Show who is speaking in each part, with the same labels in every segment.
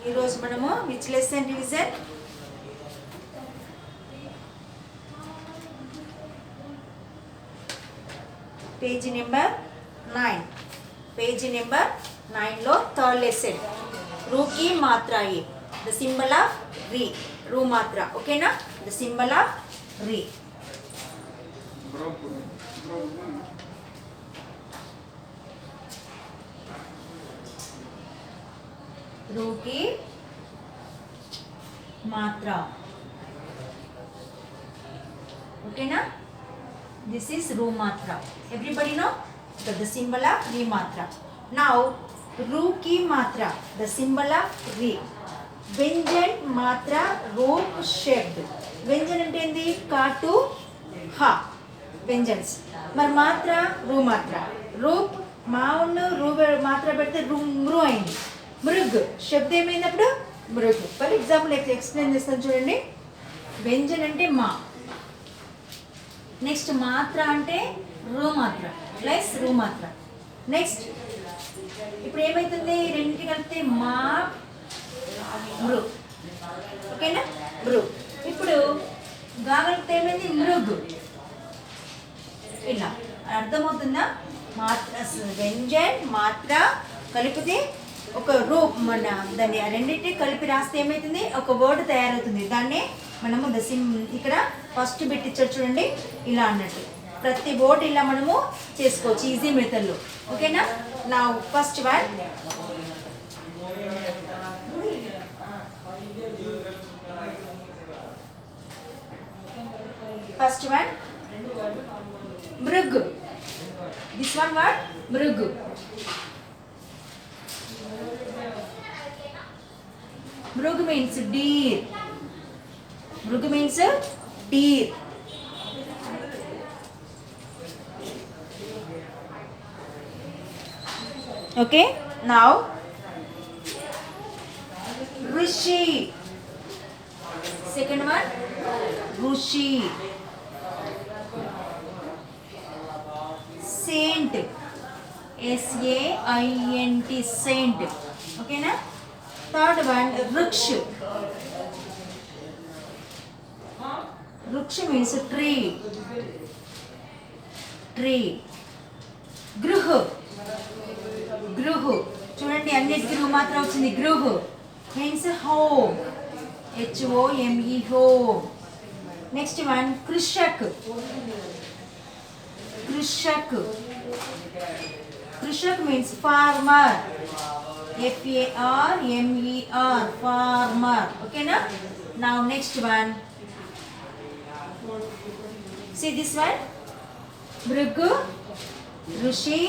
Speaker 1: ఈ రోజు మనము which lesson revision page number 9 లో థర్డ్ లెసన్ రూ की मात्रा ये द सिंबल ऑफ री रू मात्रा ओकेना द सिंबल ऑफ री रू की मात्रा ओकेना this is रू मात्रा everybody know the symbol of री मात्रा now रू की मात्रा the symbol of री व्यंजन मात्रा रूप शब्द व्यंजन అంటే ఏంది కాటు హ व्यंजन्स మరి మాత్ర రూ మాత్ర రూప్ మావును రూ మాత్ర పెడితే రు అయింది మృగ్ శబ్దం ఏమైనప్పుడు మృగ్ ఫర్ ఎగ్జాంపుల్ ఎక్స్ప్లెయిన్ చేస్తాను చూడండి వ్యంజన్ అంటే మా నెక్స్ట్ మాత్ర అంటే రూ మాత్ర ప్లస్ రూ మాత్ర నెక్స్ట్ ఇప్పుడు ఏమైతుంది రెండింటి కలిపితే మా మృ ఓకేనా మృ ఇప్పుడు గాగలిపితే ఏమైంది మృగ్ ఇలా అర్థమవుతుందా మాత్ర వ్యంజన్ మాత్ర కలిపితే ఒక రూప్ మన దాన్ని రెండింటిని కలిపి రాస్తే ఏమవుతుంది ఒక వర్డ్ తయారవుతుంది దాన్నే మనము ఇక్కడ ఫస్ట్ బిట్ ఇచ్చారు చూడండి ఇలా అన్నట్టు ప్రతి వర్డ్ ఇలా మనము చేసుకోవచ్చు ఈజీ మెథడ్లో ఓకేనా నా first one mrig this one word mrig mrig means deer మృగ్ means deer okay now rishi second one rishi saint saint saint okay na third one vruksh vruksh means tree గృహ గృహ చూడండి అన్నిటికీ రూ మాత్రం వచ్చింది గృహ means home HOME home next one కృషక్ కృషక్ means farmer FARMER farmer okay na now next one see this one mrug rishi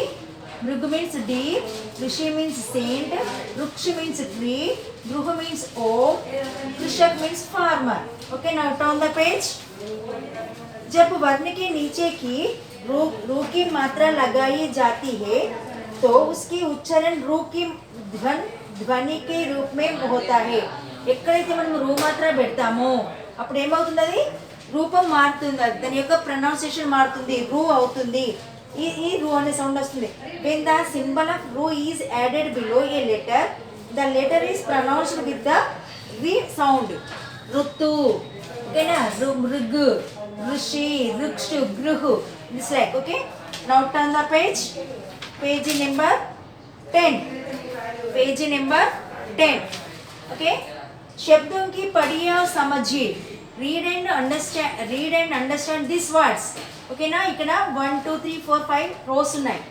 Speaker 1: mrug means deer rishi means saint vruksh means tree gruha means home krishak means farmer okay now turn the page जब वर्ण के नीचे की रू की मात्रा लगाई जाती है तो उसकी उच्चारण रू की ధ్వని के रूप में होता है ఎక్కడైతే మనం రూ మాత్ర పెడతామో అప్పుడు ఏమవుతుంది అది రూపం మారుతుంది దాని యొక్క ప్రొనౌన్సియేషన్ మారుతుంది రూ అవుతుంది ఈ రూ అనే సౌండ్ వస్తుంది when the symbol of ru is added below a letter the letter is pronounced with the ri sound ఋతు ఓకేనా మృగ్ ఋషి వృక్ష గృహ this like okay now turn the page number 10 page number 10 okay शब्दों की पढ़िए और समझिए read and understand this words okay ना ఇక్కడ 1 2 3 4 5 రోస్ ఉన్నాయి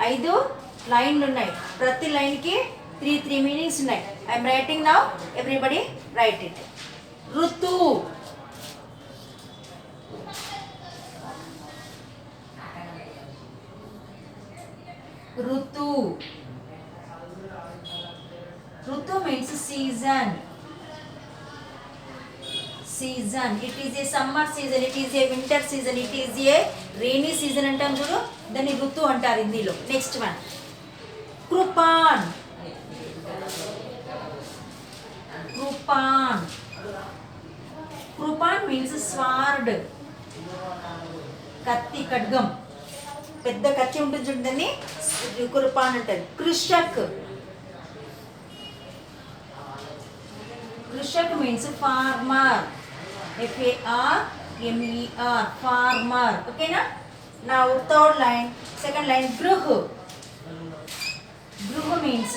Speaker 1: 5 లైన్లు ఉన్నాయి ప్రతి లైన్ కి 3 మీనింగ్స్ ఉన్నాయి I am writing now everybody right it ఋతు ఋతు Rutu means season. It is a summer season. It is a winter season. It is a rainy season. అంటాం చూడు దాన్ని ఋతు అంటారు హిందీలో నెక్స్ట్ వన్ కృపాన్ కృపాన్ మీన్స్ స్వార్డ్ కత్తి ఖడ్గం పెద్ద కత్తి ఉంటుంది చూడండి కృపాన్ అంటారు Krushak Krishak means farmer. F-A-R-M-E-R, farmer. Okay na? Now third line, second line, gruh. Gruh means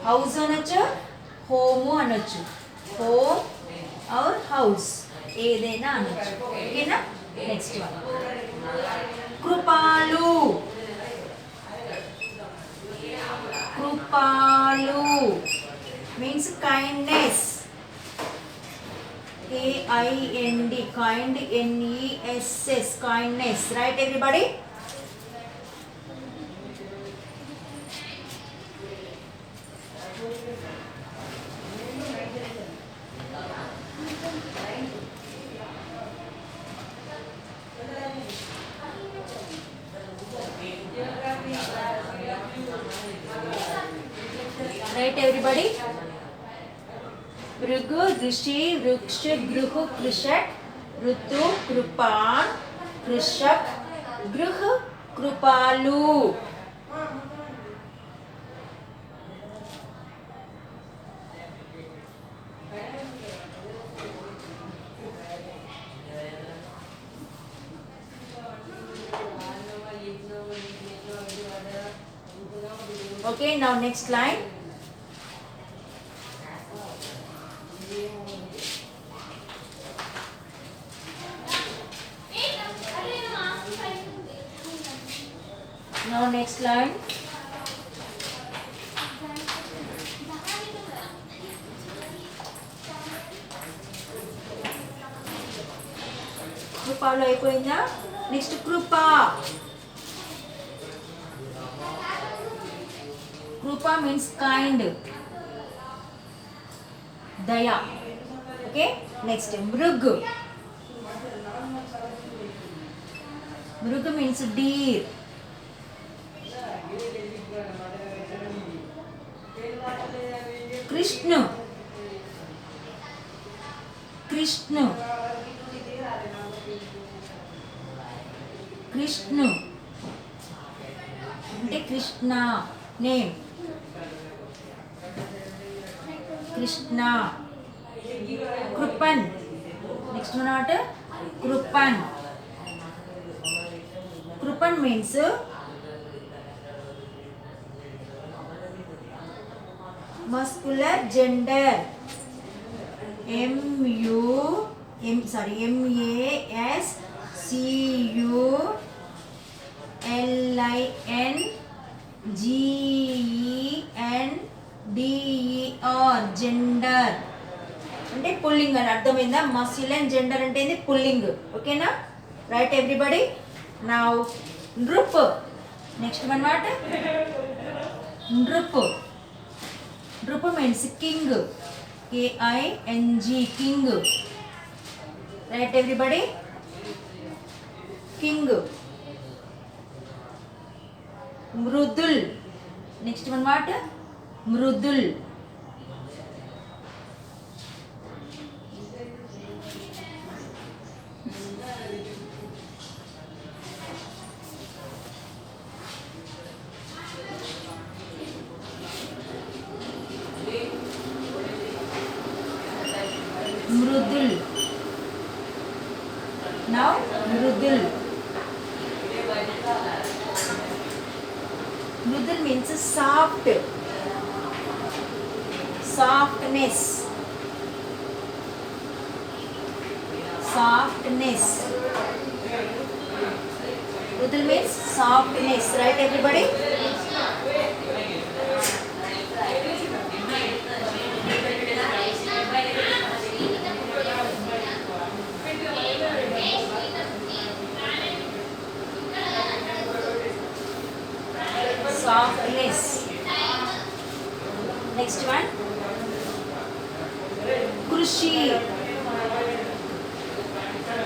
Speaker 1: house అనొచ్చు, home అనొచ్చు. Home or house ఏదైనా అనొచ్చు. ఓకేనా? Next one kripalu. Kripalu means kindness. K-I-N-D, kind, N-E-S-S, kindness. Right everybody? Right everybody? Bhrigu, rishi, vriksh, grih, कृषक, ऋतु, कृपाण, कृषक, गृह, कृपालु. Okay, now next line. Now next line. కృపాలు అయిపోయిందా? Next kripa. Kripa means kind, దయా. Okay, next mrig. Mrig means deer. Krishna. Krishna. Krishna అంటే Krishna name. Krishna. Kripan. Next one what? Kripan. Kripan means muscular gender. MASCULINGER, gender అంటే పుల్లింగ్ అని అర్థమైందా? మస్క్యులైన్ జెండర్ అంటే ఏంది? పుల్లింగ్. ఓకేనా? Right everybody? Now nrip. Next one what? Nrip. Nrip means king. K-I-N-G, king. Right everybody? King. Mridul. Next one what? Mridul. Mridul. Now mridul. Mridul means soft, softness, softness. Mridul means softness. Right everybody? Softness. Next one, Krishi.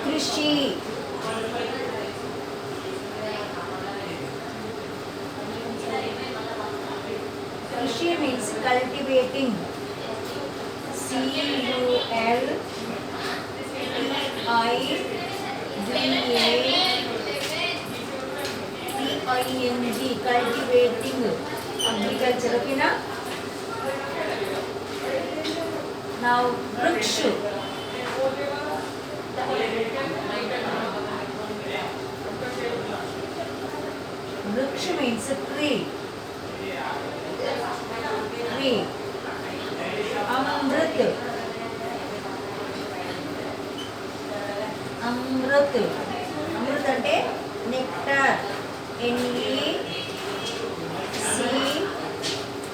Speaker 1: Krishi. Krishi means cultivating. cultivating, agriculture. Okay na? Now vrikshu. Vrikshu means tree. Tree. Amrit. Amrit. Amrit అంటే nectar.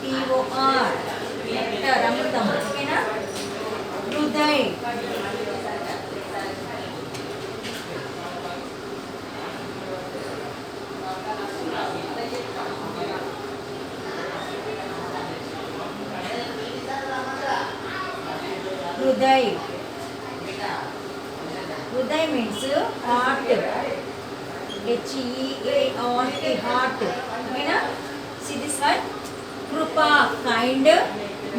Speaker 1: NECTOR. nectar అమృతం. ఓకేనా? హృదయ్. హృదయ్. హృదయ్ means heart. HEART heart. ఓకేనా? See this one. కృపా kind.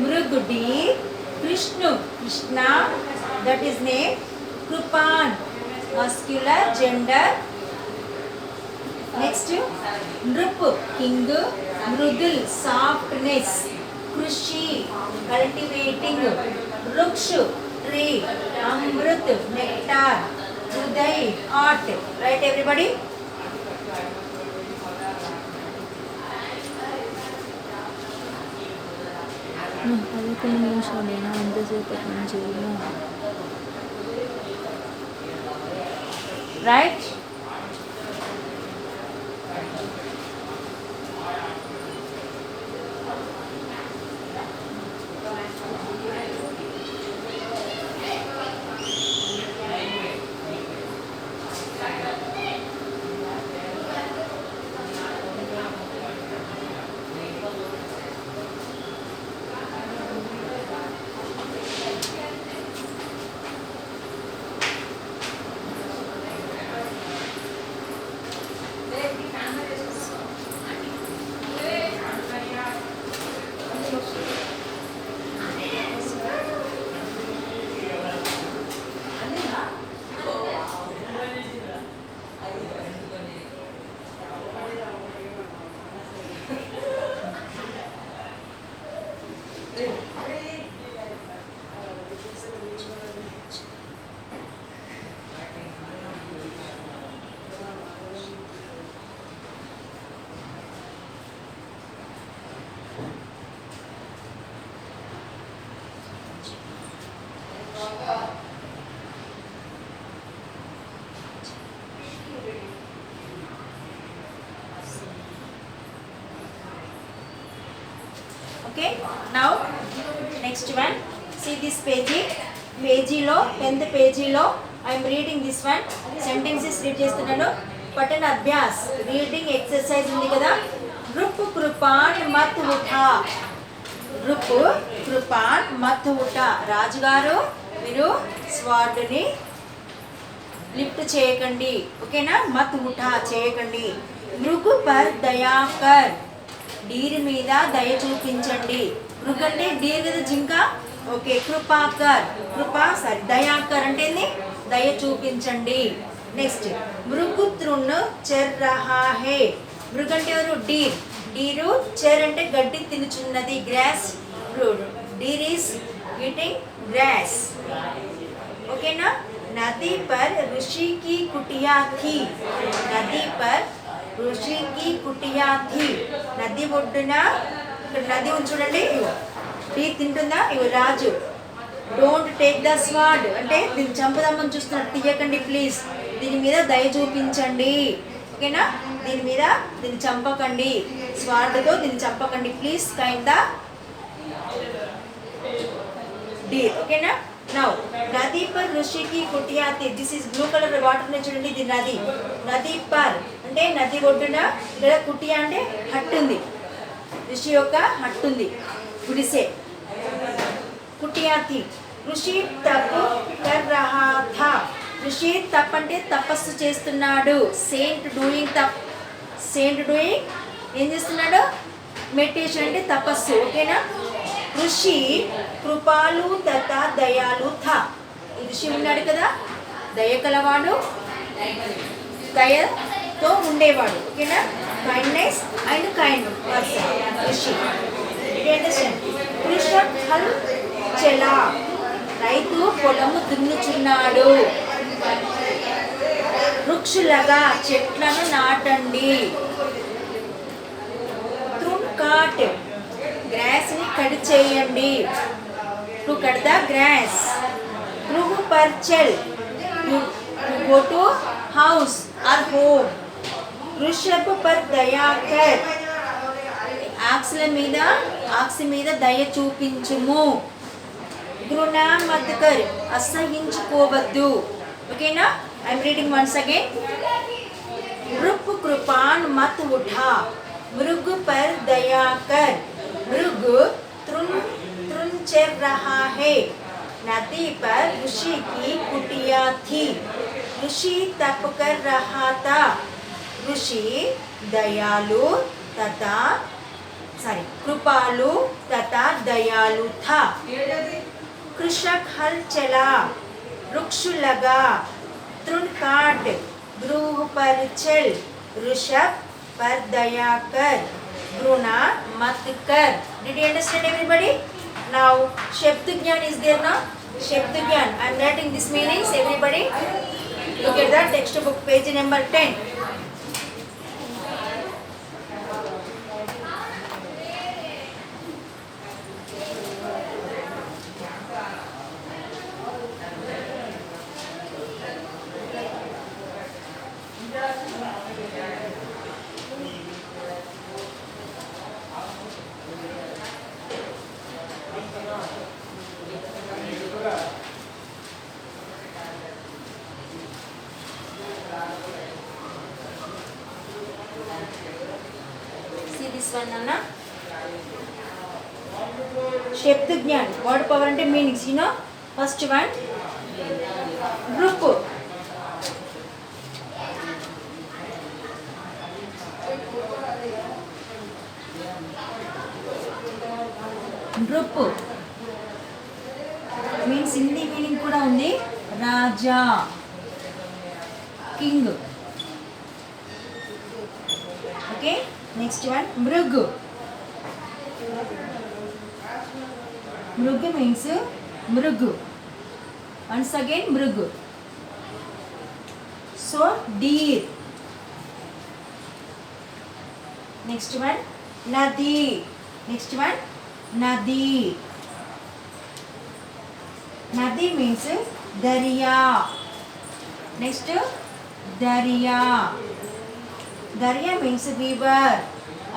Speaker 1: మృగ్ deep. Krishna Krishna, that is name. Krupan muscular gender. Next Nrup king. Mrudul softness. Krushi cultivating. Rukshu tree. Amrit nectar. Uday art. Right everybody?
Speaker 2: అది కొన్ని నిమిషాలైనా ఎంతసేపు పని చేయాలి.
Speaker 1: Right? Okay, now next one. See this page. పేజీలో 10th పేజీలో I am reading this one. Sentences read చేస్తున్నాను. పఠన అభ్యాస్ రీడింగ్ ఎక్సర్సైజ్ ఉంది కదా. రూప్ కృపాన్ మత్ ఉఠా. రూప్ కృపాన్ మత్ ఉఠా. రాజుగారు మీరు స్వార్డ్ని లిఫ్ట్ చేయకండి. ఓకేనా? మత్ ఉఠా చేయకండి. మృగు పర్ దయాకర్. డీర్ మీద దయ చూపించండి. మృగ్ అంటే డీర్ కదా జింక. ఓకే. కృపాకర్. కృపా సారీ దయాకర్ అంటే దయ చూపించండి. నెక్స్ట్ మృగు తృణ్ చర్ రహా హే. మృగ్ అంటే ఎవరు? డీర్. డీరు చర్ అంటే గడ్డి తినుచున్నది. Grass. Deer is eating grass. ఓకేనా? నది పర్ ఋషి కి కుటియా థీ. నది పర్ ఋషి కి కుటియా థీ. నది ఒడ్డున ఇక్కడ నది ఉంది చూడండి. టీ తింటుందా? ఇవి రాజు. డోంట్ టేక్ ద స్వార్డ్ అంటే దీన్ని చంపుదామని చూస్తున్నారు. తీయకండి ప్లీజ్. దీని మీద దయ చూపించండి. ఓకేనా? దీన్ని చంపకండి. స్వార్డ్తో దీన్ని చంపకండి ప్లీజ్. Kind the deer. ఓకేనా? నౌ నది పర్ ఋషికి కుటియాతి. This is blue colour water ని చూడండి. ఇది నది. నది పర్ అంటే నది ఒడ్డున. ఇక్కడ కుటియా అంటే హట్ ఉంది. ఋషి యొక్క హట్ ఉంది, గుడిసె. కుటియాతి. ఋషి తప్ కర్ రహా థా. ఋషి తప్ అంటే తపస్సు చేస్తున్నాడు. సెయింట్ డూయింగ్ తప్. సెయింట్ డూయింగ్ ఏం చేస్తున్నాడు? మెడిటేషన్ అంటే తపస్సు. ఓకేనా? ఋషి కృపాలు తథా దయాలు థా. ఋషి ఉన్నాడు కదా, దయ కలవాడు, దయతో ఉండేవాడు. ఓకేనా? కైండ్నెస్ అండ్ కైండ్ పర్సన్ ఋషి. కృషక్ హల్ చలా. చెప్తున్నాడు. వృక్షులగా చెట్లను నాటండి. త్రున్ కాట్ గ్రాస్ ని కట్ చేయండి. To cut the grass. గృహ పర్చల్ you go to house or home. వృషభ పర్ దయా కర్ ఆక్సి మీద దయ చూపించుము. గృణ మత్ కర్ అసహించుకోవద్దు. ఓకేనా? I'm reading once again. మృగ్ కృపాన్ మత్ ఉఠా, मृग पर दया कर, मृग तृण चर रहा है. नदी पर ऋषि की कुटिया थी, ऋषि तप कर रहा था. ऋषि दयालु तथा कृपालु तथा दयालु था. कृषक हल चला, वृक्ष लगा, तृण काट, गृह पर चल, ऋषभ पर दया कर, घृणा मत कर. Did you understand everybody? Now Shabdagyan is there now. Shabdagyan. I am writing this meanings. Everybody look at the textbook page number 10. See this one, Anna. Shabdagyan. Word power and meanings. You know. First one. Group. Group means Hindi meaning kuda undi. Raja, king. Okay. Next one, mrug. Mrug means mrug. Once again, mrug. So deer. Next one, nadi. Next one, nadi. Nadi means darya. Next, darya. Darya means river.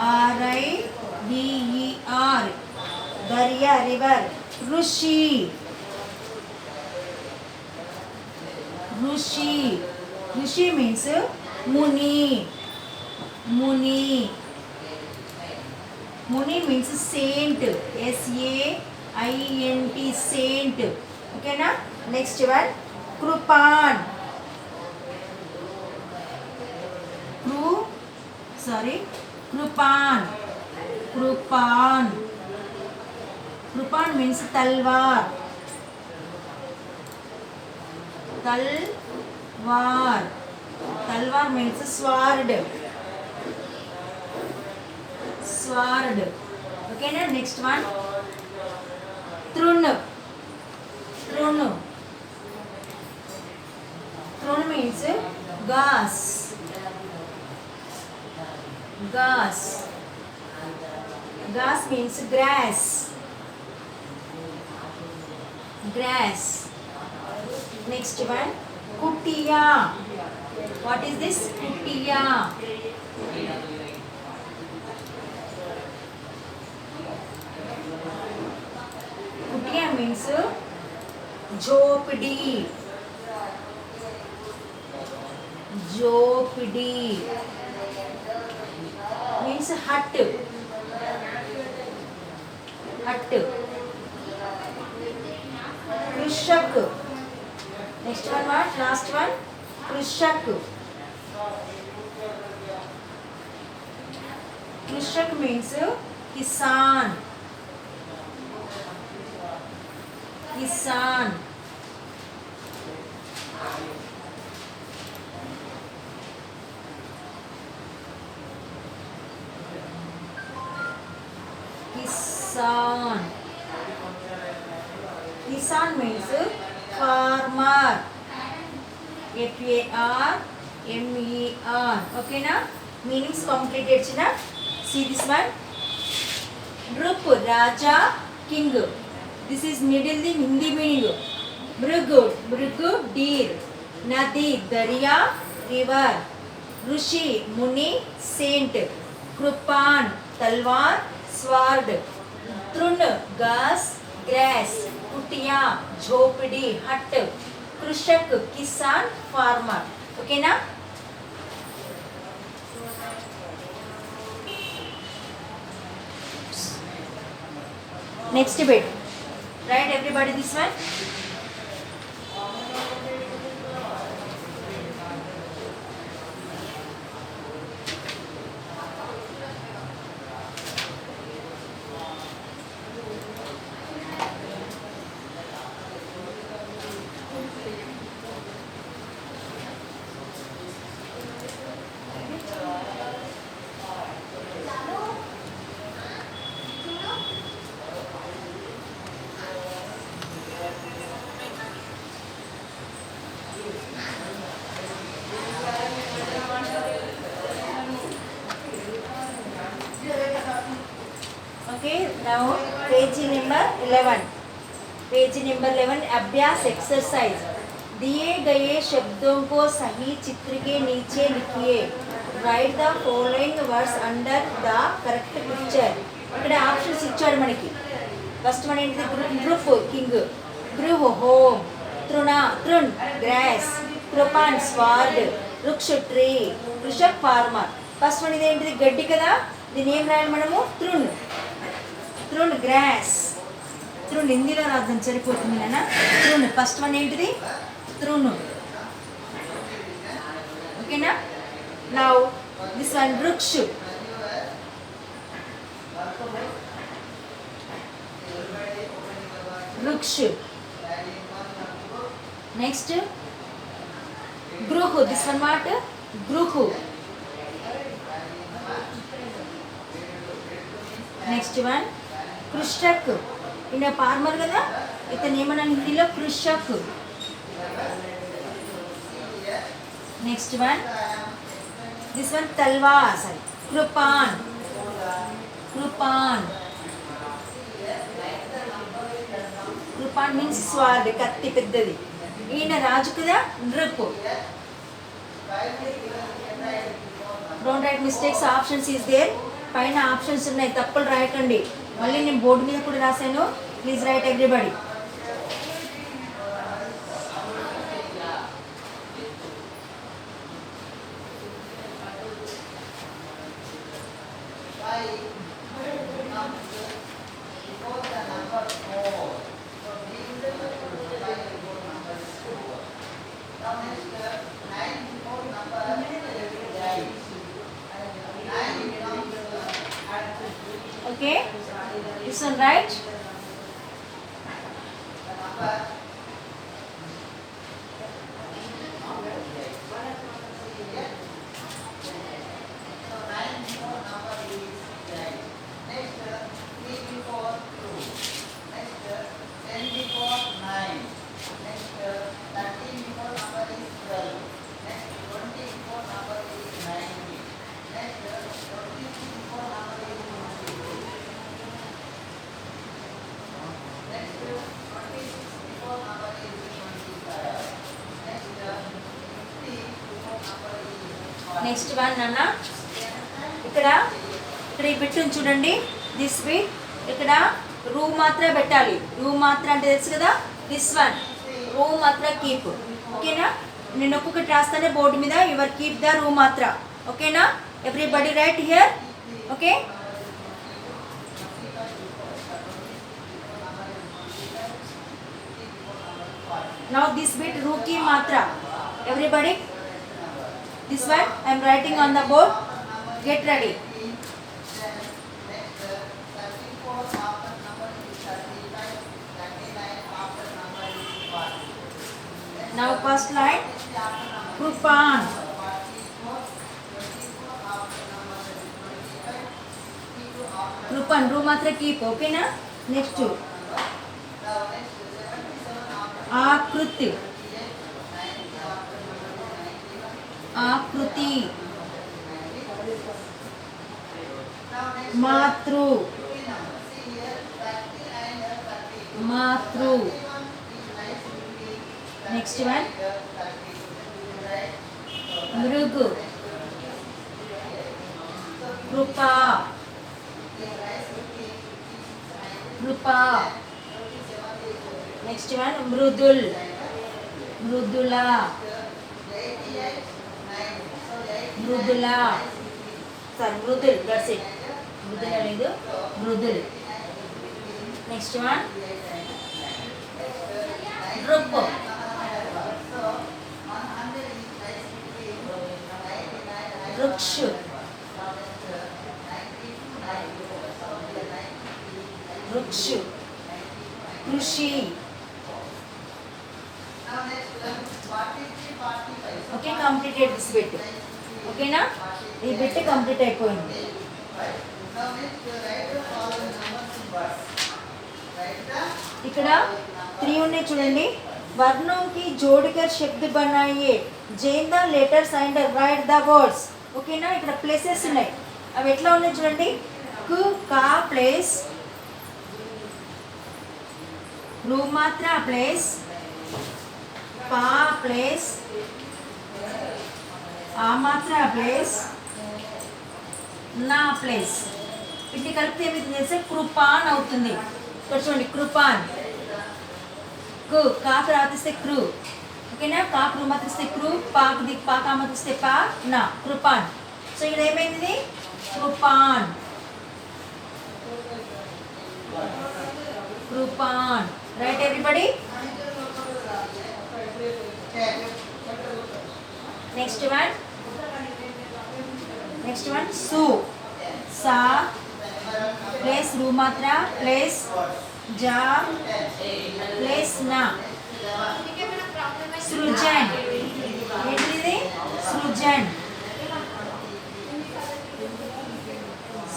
Speaker 1: R-I-V-E-R. Darya, river. Rushi. Rushi. Rushi means Muni. Muni. Muni means saint. S-A-I-N-T. Saint. Okay na? Next one. Krupan. Krupan. Krupan. Krupan means talwar. Talwar. Talwar means sword. Sword. Okay na? Next one. Trun. Trun. Trun means gas. Gas. Gas means grass. Grass. Next one, kutiya. What is this? Kutiya. Kutiya means jhopdi. Jhopdi means hut. Hut. Krishak. Next one what? Last one. Krishak. Krishak means kisan. Kisan. Kisan. Kisan means farmer. FARMER. Okay na? Meanings completed na? See this one. Drup Raja King. This is middle the Hindi meaning. Mrug deer. Nadi Darya river. Rishi Muni saint. Krupan talwar sword. Trun gas grass. Kutiya jhopdi hut. Krishak kisan farmer. Okay na? Next bit. Write everybody this one. Okay, now page number 11. Page number 11 अभ्यास exercise. दिए गए शब्दों को सही चित्र के नीचे लिखिए. Right the following words under the correct picture. ఇక్కడ ఆప్షన్స్ ఇచ్చాడు మనకి. ఫస్ట్ వన్ ఏంటిది? గ్రూప్ కింగ్, గృహ హోమ్, తృణ్ గ్రాస్, కృపాన్ స్వార్డ్, వృక్ష ట్రీ, వృషభ్ ఫార్మర్. ఫస్ట్ వన్ ఇదేంటిది? గడ్డి కదా, దీని ఏం రాయాలి మనము? తృణ్ గ్రాస్. తృణ్ హిందీలో రాద్దాం సరిపోతుంది నాన్న. తృణ్ ఫస్ట్ వన్ ఏంటిది? తృణ్. ఓకేనా? నౌ దిస్ వన్ వృక్ష. Vriksh. Next grih. This one what? Grih. Next one krishak. In farmer कदा, इतने ఏమన్నా హిందీలో కృషక్. Next one this one talwar. Sorry, kripan. Kripan means sword, కత్తి పెద్దది. ఈయన రాజు కదా, నృప్. Don't write mistakes, options is there. పైన ఆప్షన్స్ ఉన్నాయి, తప్పులు రాయకండి. మళ్ళీ నేను బోర్డు మీద కూడా రాశాను. Please write everybody. Okay, this one right. Next one నాన్న, ఇక్కడ ఈ బిట్ చూడండి. దిస్ బిట్ ఇక్కడ రూ మాత్ర పెట్టాలి. రూ మాత్ర అంటే తెలుసు కదా. దిస్ వన్ రూ మాత్ర కీప్. ఓకేనా? నేను ఒక్కొక్కటి రాస్తానే బోర్డు మీద. యువర్ కీప్ ద రూ మాత్ర. ఓకేనా? Everybody right here. Okay, now this bit ru ki matra. Everybody, this one I am writing on the board. Get ready. Now first line Krupan. Krupan ru matra keep. Okay na? Next two. आकृति आकृति मातृ मातृ next one mrig kripa kripa next one mridul mridula mridula sir mridul that's it mridul अनेदी mridul next one ड्रुप वृक्ष वृक्ष कृषि okay completed this bit ఓకేనా ఈ bit complete అయిపోయింది ఇక్కడ 3 ఉన్నాయి చూడండి वर्णों की जोड़कर शब्द बनाइए Jain the letters and right the words ఓకేనా ఇక్కడ ప్లేసెస్ ఉన్నాయి అవి ఎట్లా ఉన్నాయి చూడండి కు కా ప్లేస్ రు మాత్ర ప్లేస్ పా ప్లేస్ ఆ మాత్ర ప్లేస్ నా ప్లేస్ వీటిని కలిపితే ఏమైంది తెలిసే కృపాన్ అవుతుంది ఇక్కడ చూడండి కృపాన్ కు కా తర్వాత ఇస్తే క్రు ఓకేనా కా క్రు మాత్రం ఇస్తే క్రు పాక్ ది పా కా మాత్రం ఇస్తే పా నా కృపాన్ సో ఇక్కడ ఏమైంది కృపాన్ కృపాన్ రైట్ ఎవ్రీబడి నెక్స్ట్ వన్ సు సా ప్లేస్ రు మాత్ర ప్లేస్ जा प्लेस ना सृजन ఏంటిది సృజన్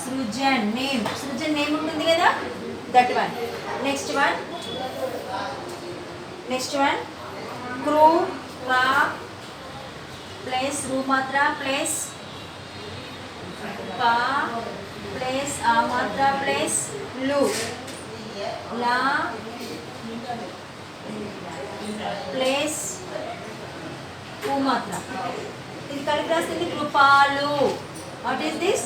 Speaker 1: సృజన్ నేమ్ సృజన్ నేమ్ ఉంటుంది కదా that one next one crew కా ప్లేస్ రు మాత్ర ప్లేస్ పా ప్లేస్ ఆ మాత్ర ప్లేస్ లు ला प्लेस ऊ मात्रा ఇది కలిపి రాస్తుంది kripalu what is this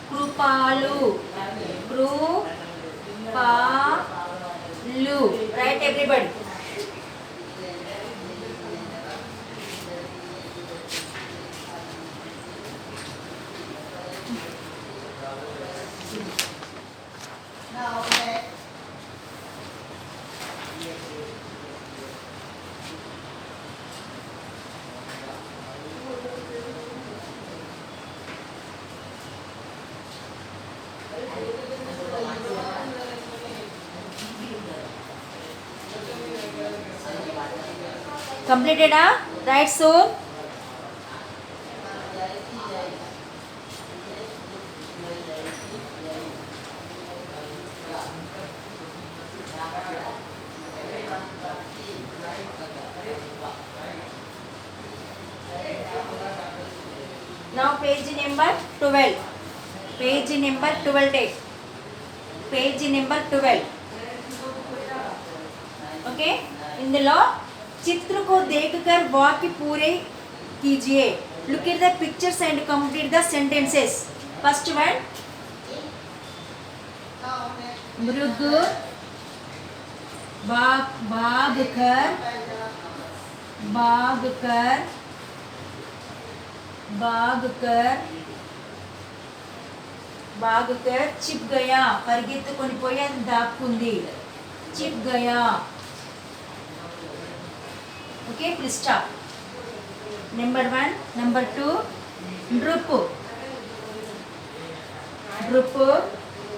Speaker 1: kripalu kripalu right everybody completed right so now page number 12 take page number 12 okay ఇందులో चित्र को देखकर वाक्य पूरे कीजिए look at the pictures and complete the sentences first one मृग भाग कर छिप गया పరిగెత్తుకొని పోయి అది దాక్కుంది छिप गया okay please stop number 1 number 2 drupe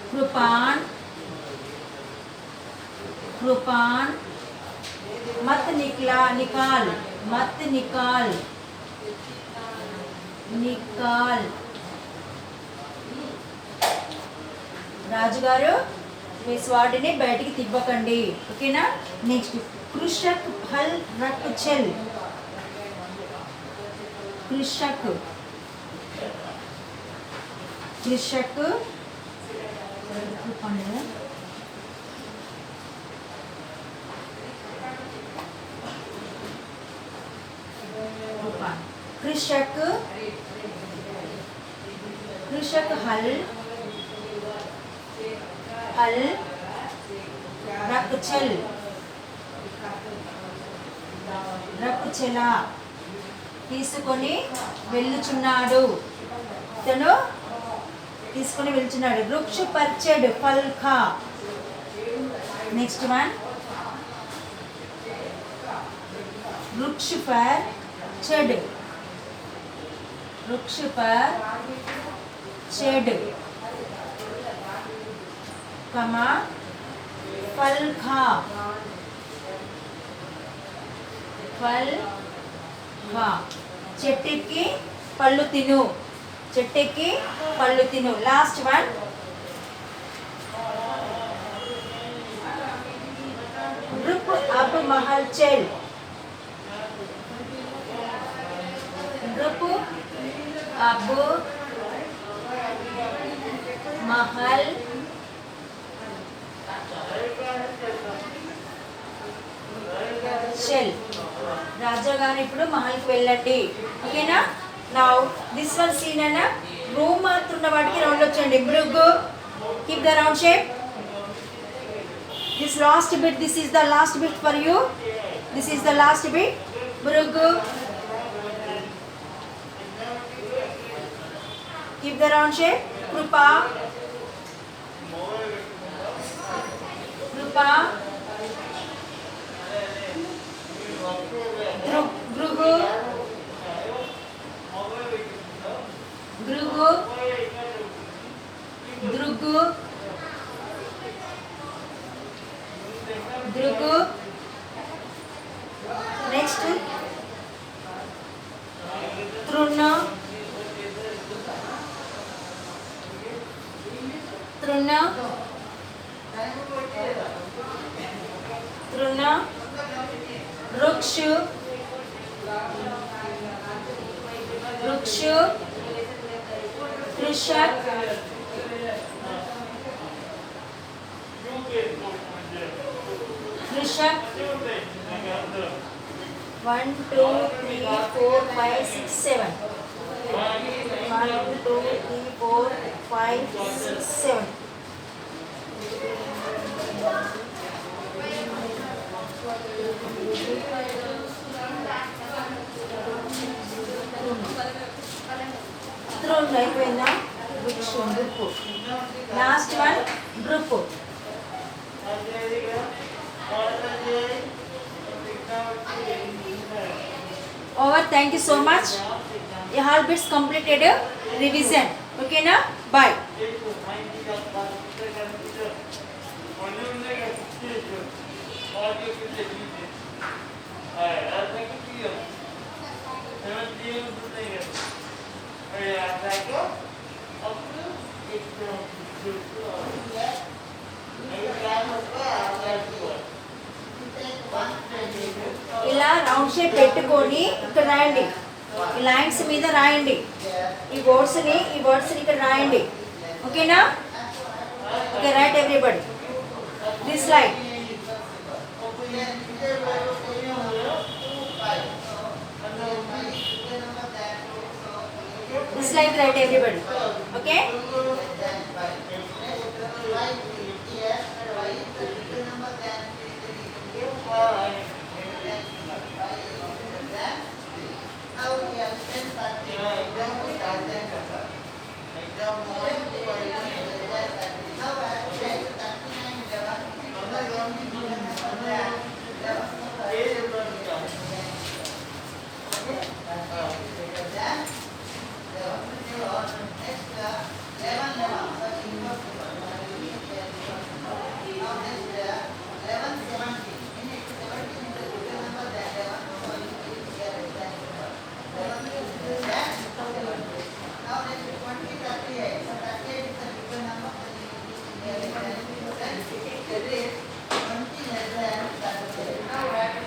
Speaker 1: कृपान मत निकाल రాజుగారు మీ స్వాడిని బయటికి తిప్పకండి. ఓకేనా? నెక్స్ట్ కృషక్ హల్ రక్ చెల్. కృషక్ కృషక్ कृषक कृषक हल हल रकचल రక్కుచెల తీసుకొని వెళ్ళుచున్నాడు. ఇతను తీసుకొని వెళ్తున్నాడు. వృక్ష పర్చెడ్ ఫల్ఖా. నెక్స్ట్ వన్ वृक्ष पर चढ़. वृक्ष पर चढ़ कमा फल खा. फल खा చెట్టెక్కి పళ్ళు తిను. చెట్టెక్కి పళ్ళు తిను. లాస్ట్ వన్ रुक अब महल चल. रुक अब महल चल. రాజా గారు ఇప్పుడు మహల్కి వెళ్ళండి. ఓకేనా? నౌ దిస్ వన్ సీన్ అన్న రూమ్ మాత్రం ఉన్న వాటికి రౌండ్ వచ్చండి. బ్రుగ్ keep the round shape. This last bit, this is the last bit for you. This is the last bit. Brug. Keep the round shape. Krupa. Krupa. Grugu. Grugu. Drugu. Drugu. Next Trunna. Trunna. Trunna. Rukshu. Rukshu. Krishak. Krishak. 1 2 3 4 5 6 7. 1 2 3 4 5 6 7. Throne అయిపోయిందా? Group. Last one group. Over. Thank you so much. All bits completed. Revision. Okay na? Bye. ఇలా round shape పెట్టుకొని ఇక్కడ రాయండి. ఈ lines మీద రాయండి. ఈ వర్డ్స్ని ఇక్కడ రాయండి. ఓకేనా? Okay, right everybody this line. This line right everybody. Okay?